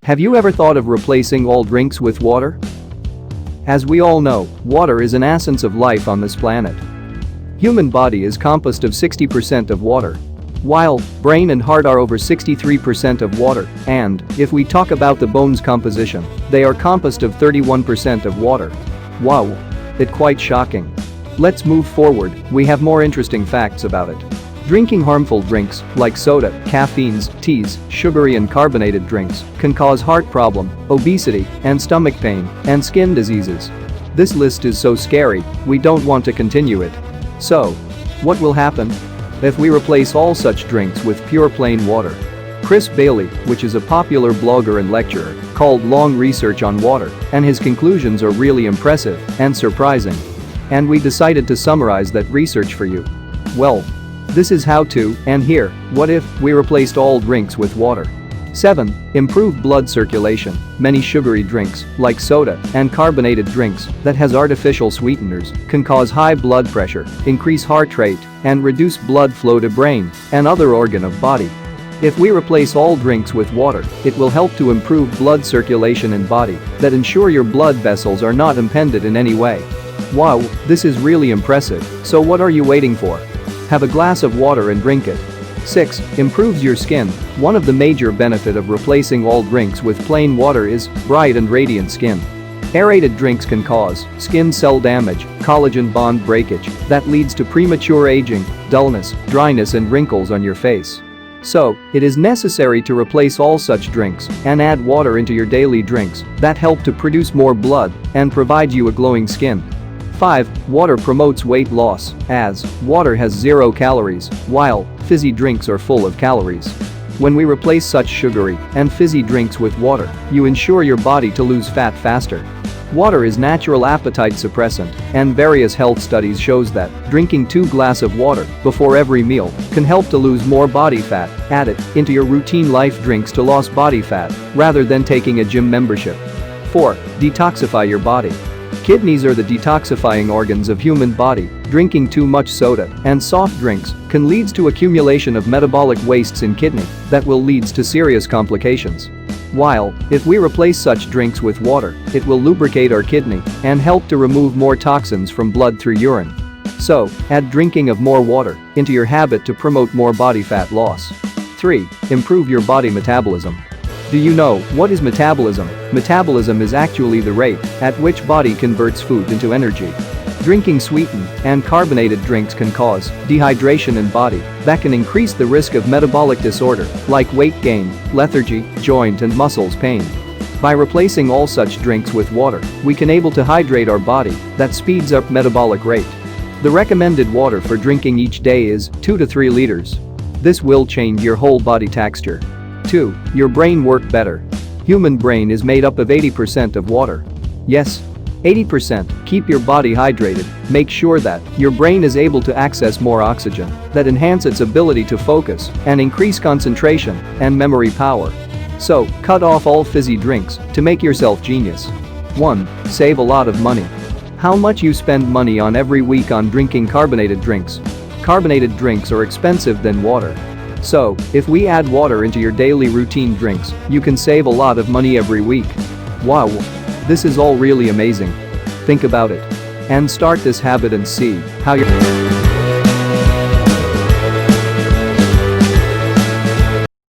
Have you ever thought of replacing all drinks with water? As we all know, water is an essence of life on this planet. Human body is composed of 60% of water, while brain and heart are over 63% of water, and if we talk about the bones composition, they are composed of 31% of water. Wow! It's quite shocking. Let's move forward, we have more interesting facts about it. Drinking harmful drinks like soda, caffeines, teas, sugary and carbonated drinks can cause heart problem, obesity, and stomach pain, and skin diseases. This list is so scary, we don't want to continue it. So, what will happen if we replace all such drinks with pure plain water? Chris Bailey, which is a popular blogger and lecturer, called long research on water, and his conclusions are really impressive and surprising. And we decided to summarize that research for you. Well, this is how to, and here, what if we replaced all drinks with water? 7. Improve blood circulation. Many sugary drinks, like soda and carbonated drinks that has artificial sweeteners, can cause high blood pressure, increase heart rate, and reduce blood flow to brain and other organ of body. If we replace all drinks with water, it will help to improve blood circulation in body that ensure your blood vessels are not impeded in any way. Wow, this is really impressive, so what are you waiting for? Have a glass of water and drink it. 6. Improves your skin. One of the major benefits of replacing all drinks with plain water is bright and radiant skin. Aerated drinks can cause skin cell damage, collagen bond breakage that leads to premature aging, dullness, dryness and wrinkles on your face. So, it is necessary to replace all such drinks and add water into your daily drinks that help to produce more blood and provide you a glowing skin. 5. Water promotes weight loss, as water has 0 calories, while fizzy drinks are full of calories. When we replace such sugary and fizzy drinks with water, you ensure your body to lose fat faster. Water is natural appetite suppressant, and various health studies shows that drinking 2 glasses of water before every meal can help to lose more body fat. Add it into your routine life drinks to lose body fat rather than taking a gym membership. 4. Detoxify your body. Kidneys are the detoxifying organs of human body. Drinking too much soda and soft drinks can lead to accumulation of metabolic wastes in kidney that will lead to serious complications. While, if we replace such drinks with water, it will lubricate our kidney and help to remove more toxins from blood through urine. So, add drinking of more water into your habit to promote more body fat loss. 3. Improve your body metabolism. Do you know what is metabolism? Metabolism is actually the rate at which body converts food into energy. Drinking sweetened and carbonated drinks can cause dehydration in body that can increase the risk of metabolic disorder like weight gain, lethargy, joint and muscles pain. By replacing all such drinks with water, we can able to hydrate our body that speeds up metabolic rate. The recommended water for drinking each day is 2 to 3 liters. This will change your whole body texture. 2. Your brain work better. Human brain is made up of 80% of water. Yes, 80%. Keep your body hydrated. Make sure that your brain is able to access more oxygen that enhance its ability to focus and increase concentration and memory power. So, cut off all fizzy drinks to make yourself genius. 1. Save a lot of money. How much you spend money on every week on drinking carbonated drinks? Carbonated drinks are expensive than water. So, if we add water into your daily routine drinks, you can save a lot of money every week. Wow! This is all really amazing. Think about it. And start this habit and see how you're